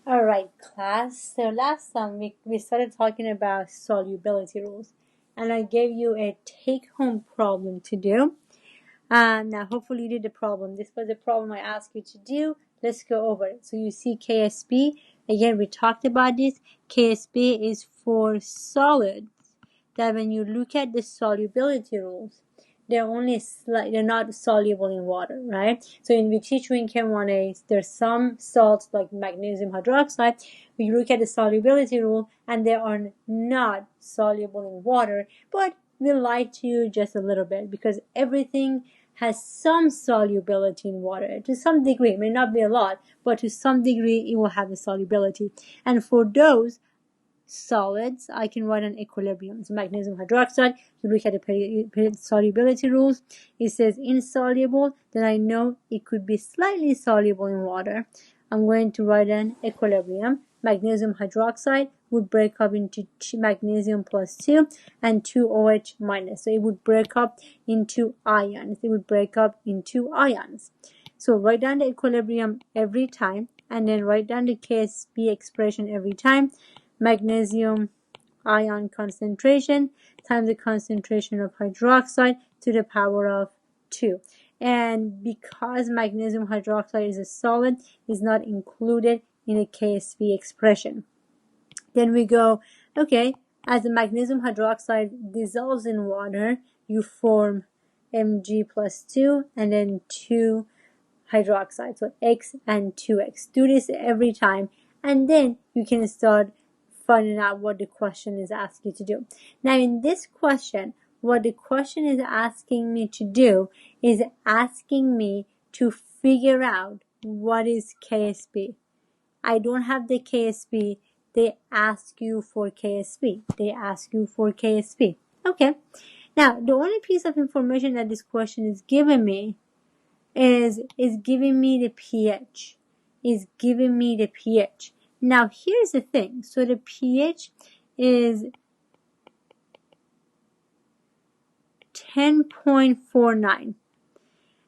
All right, class. So last time we started talking about solubility rules, and I gave you a take-home problem to do. Now, hopefully you did the problem. This was the problem I asked you to do. Let's go over it. So you see KSP. Again, we talked about this. KSP is for solids. That when you look at the solubility rules, they're not soluble in water, right? So we teach you in Chem 1A, there's some salts like magnesium hydroxide. We look at the solubility rule and they are not soluble in water, but we'll lie to you just a little bit because everything has some solubility in water to some degree. It may not be a lot, but to some degree it will have a solubility. And for those solids, I can write an equilibrium. So magnesium hydroxide, you look at the periodic solubility rules. It says insoluble, then I know it could be slightly soluble in water. I'm going to write an equilibrium. Magnesium hydroxide would break up into magnesium plus 2 and 2 OH minus. So it would break up into ions. So write down the equilibrium every time and then write down the KSP expression every time. Magnesium ion concentration times the concentration of hydroxide to the power of 2. And because magnesium hydroxide is a solid, is not included in the KSP expression. Then we go, okay, as the magnesium hydroxide dissolves in water, you form Mg plus 2 and then 2 hydroxide, so X and 2X. Do this every time and then you can start finding out what the question is asking you to do. Now in this question, what the question is asking me to do is asking me to figure out what is KSP. I don't have the KSP. They ask you for KSP. Okay. Now the only piece of information that this question is giving me is giving me the pH. Now here's the thing. So the pH is 10.49.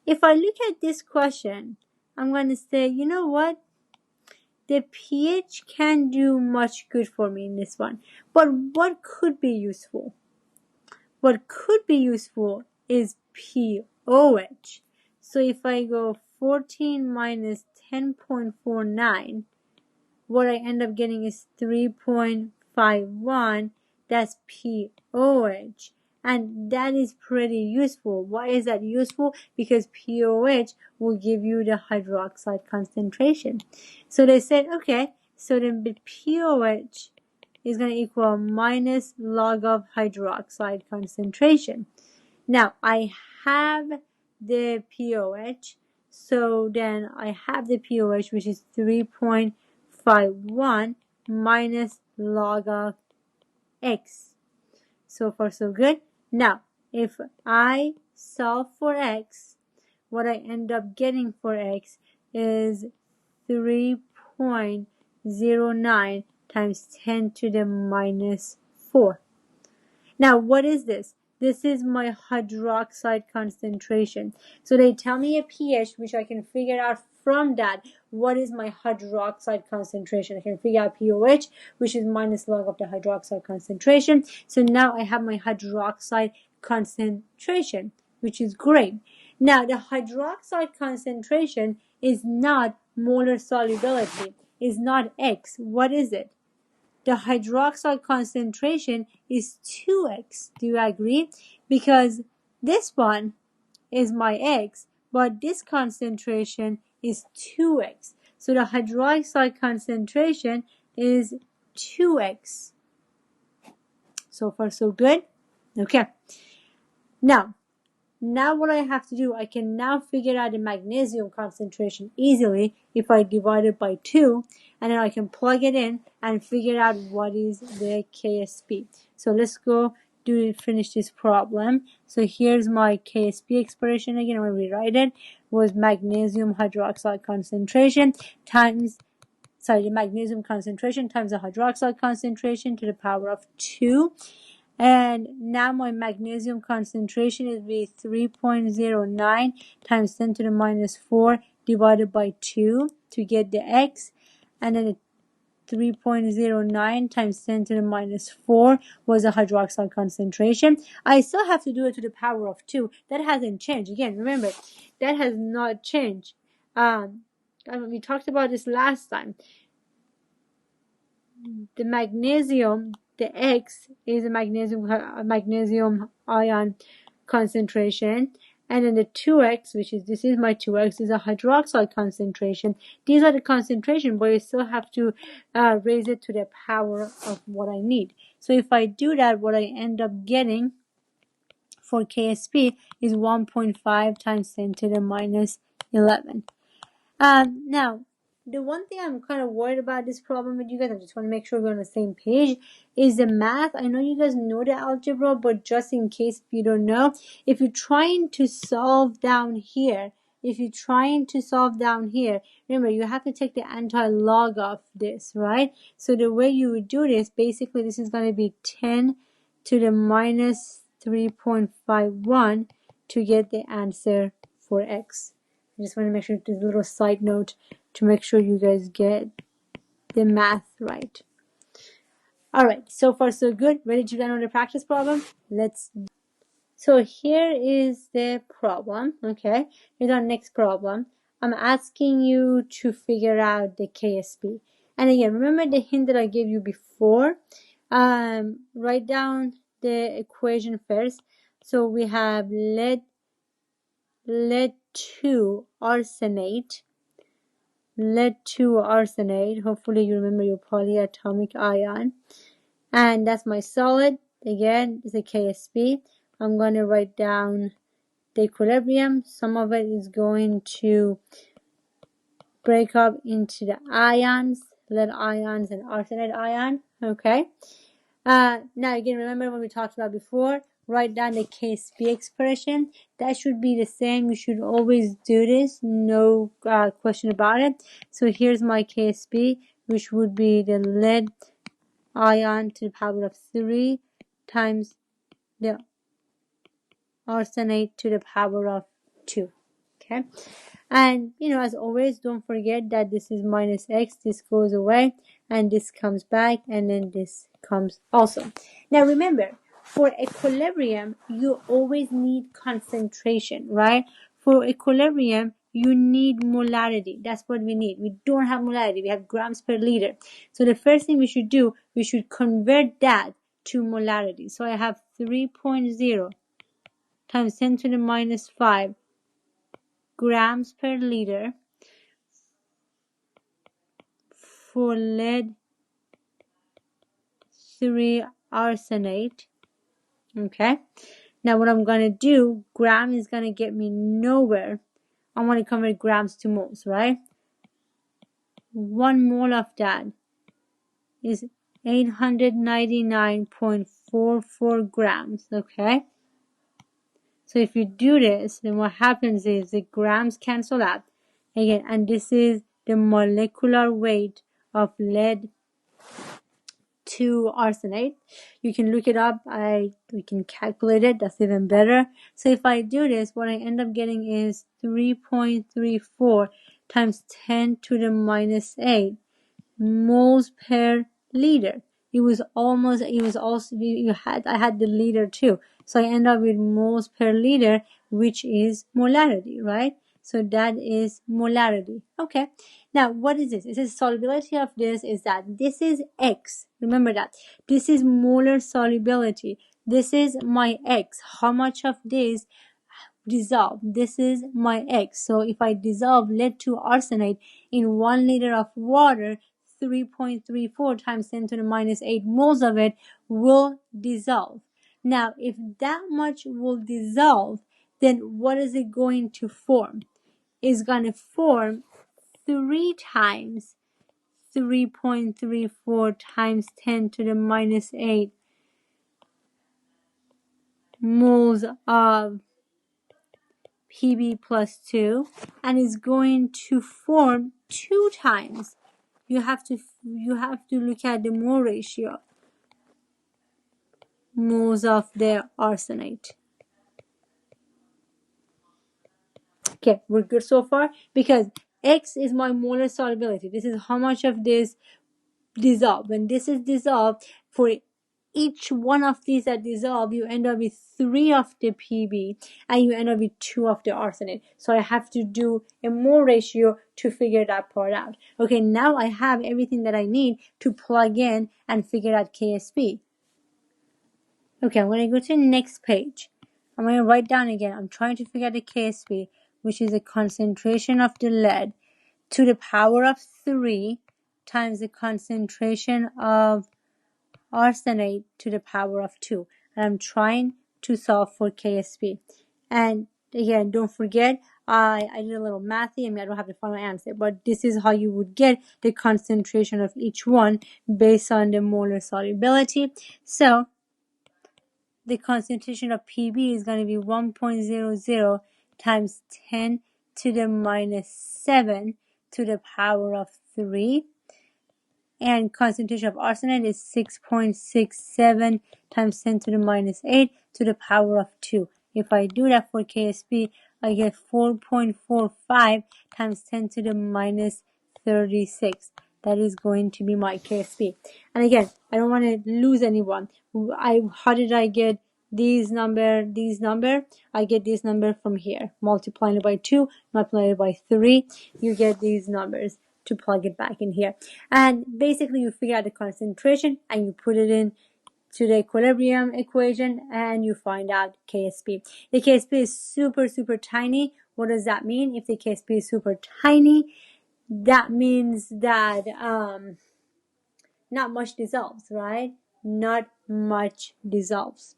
If I look at this question, I'm going to say, you know what? The pH can't do much good for me in this one. But what could be useful? What could be useful is pOH. So if I go 14 minus 10.49, what I end up getting is 3.51. That's pOH. And that is pretty useful. Why is that useful? Because pOH will give you the hydroxide concentration. So they said, okay, so then the pOH is going to equal minus log of hydroxide concentration. Now, I have the pOH. So then I have the pOH, which is 3.51 minus log of X. So far, so good. Now, if I solve for X, what I end up getting for X is 3.09 times 10 to the minus 4. Now, what is this? This is my hydroxide concentration. So they tell me a pH, which I can figure out from that what is my hydroxide concentration. I can figure out pOH, which is minus log of the hydroxide concentration. So now I have my hydroxide concentration, which is great. Now, the hydroxide concentration is not molar solubility, is not X. What is it? The hydroxide concentration is 2X. Do you agree? Because this one is my X, but this concentration is 2X. So the hydroxide concentration is 2X. So far, so good? Okay. Now what I have to do, I can now figure out the magnesium concentration easily if I divide it by 2, and then I can plug it in and figure out what is the KSP. So let's go finish this problem. So here's my KSP expression again. I'm going to rewrite it. Was magnesium hydroxide concentration times the magnesium concentration times the hydroxide concentration to the power of 2. And now my magnesium concentration is be 3.09 times 10 to the minus 4 divided by 2 to get the X. And then 3.09 times 10 to the minus 4 was the hydroxide concentration. I still have to do it to the power of 2. That hasn't changed. Again, remember, that has not changed. We talked about this last time. The magnesium, the X is a magnesium ion concentration, and then the 2X, which is, this is my 2X, is a hydroxide concentration. These are the concentration, but you still have to raise it to the power of what I need. So if I do that, what I end up getting for KSP is 1.5 times 10 to the minus 11. Now, the one thing I'm kind of worried about this problem with you guys, I just want to make sure we're on the same page, is the math. I know you guys know the algebra, but just in case if you don't know, if you're trying to solve down here, remember, you have to take the anti-log of this, right? So the way you would do this, basically, this is going to be 10 to the minus 3.51 to get the answer for X. I just want to make sure there's a little side note to make sure you guys get the math right. Alright, so far so good. Ready to run on the practice problem? So here is the problem, okay? Here's our next problem. I'm asking you to figure out the KSP. And again, remember the hint that I gave you before? Write down the equation first. So we have lead 2 arsenate. Hopefully you remember your polyatomic ion. And that's my solid. Again, it's a KSP. I'm going to write down the equilibrium. Some of it is going to break up into the ions, lead ions and arsenate ion. Okay. Now again, remember what we talked about before. Write down the KSP expression. That should be the same. You should always do this. No question about it. So here's my KSP, which would be the lead ion to the power of 3 times the arsenate to the power of 2. Okay. And, as always, don't forget that this is minus X. This goes away and this comes back and then this comes also. Now remember, for equilibrium, you always need concentration, right? For equilibrium, you need molarity. That's what we need. We don't have molarity. We have grams per liter. So the first thing we should do, we should convert that to molarity. So I have 3.0 times 10 to the minus 5 grams per liter for lead 3 arsenate. Okay. Now what I'm going to do, gram is going to get me nowhere. I want to convert grams to moles, right? 1 mole of that is 899.44 grams. Okay. So if you do this, then what happens is the grams cancel out. Again, and this is the molecular weight of lead 2 arsenate. You can look it up. We can calculate it. That's even better. So if I do this, what I end up getting is 3.34 times 10 to the minus 8 moles per liter. I had the liter too. So I end up with moles per liter, which is molarity, right? So that is molarity. Okay. Now, what is this? It says solubility of this is that this is X. Remember that. This is molar solubility. This is my X. How much of this dissolve? This is my X. So if I dissolve lead 2 arsenate in 1 liter of water, 3.34 times 10 to the minus 8 moles of it will dissolve. Now, if that much will dissolve, then what is it going to form? It's going to form 3 times 3.34 times 10 to the minus 8 moles of Pb plus 2, and is going to form 2 times. You have to look at the mole ratio. Moles of the arsenate. Okay, we're good so far because X is my molar solubility. This is how much of this dissolve. When this is dissolved, for each one of these that dissolve, you end up with 3 of the Pb and you end up with 2 of the arsenate. So I have to do a mole ratio to figure that part out. Okay, now I have everything that I need to plug in and figure out KSP. Okay, I'm going to go to the next page. I'm going to write down again. I'm trying to figure out the KSP, which is the concentration of the lead to the power of 3 times the concentration of arsenate to the power of 2. And I'm trying to solve for KSP. And again, don't forget, I did a little mathy. I mean, I don't have the final answer, but this is how you would get the concentration of each one based on the molar solubility. So the concentration of Pb is going to be 1.00 times 10 to the minus 7 to the power of 3. And concentration of arsenate is 6.67 times 10 to the minus 8 to the power of 2. If I do that for KSP, I get 4.45 times 10 to the minus 36. That is going to be my KSP. And again, I don't want to lose anyone. How did I get these number? I get this number from here. Multiplying it by 2, multiplying it by 3, you get these numbers to plug it back in here. And basically you figure out the concentration and you put it in to the equilibrium equation and you find out KSP. The KSP is super, super tiny. What does that mean? If the KSP is super tiny, that means that not much dissolves, right? Not much dissolves.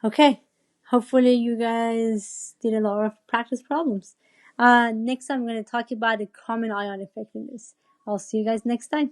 Okay, hopefully you guys did a lot of practice problems. Next I'm going to talk about the common ion effectiveness. I'll see you guys next time.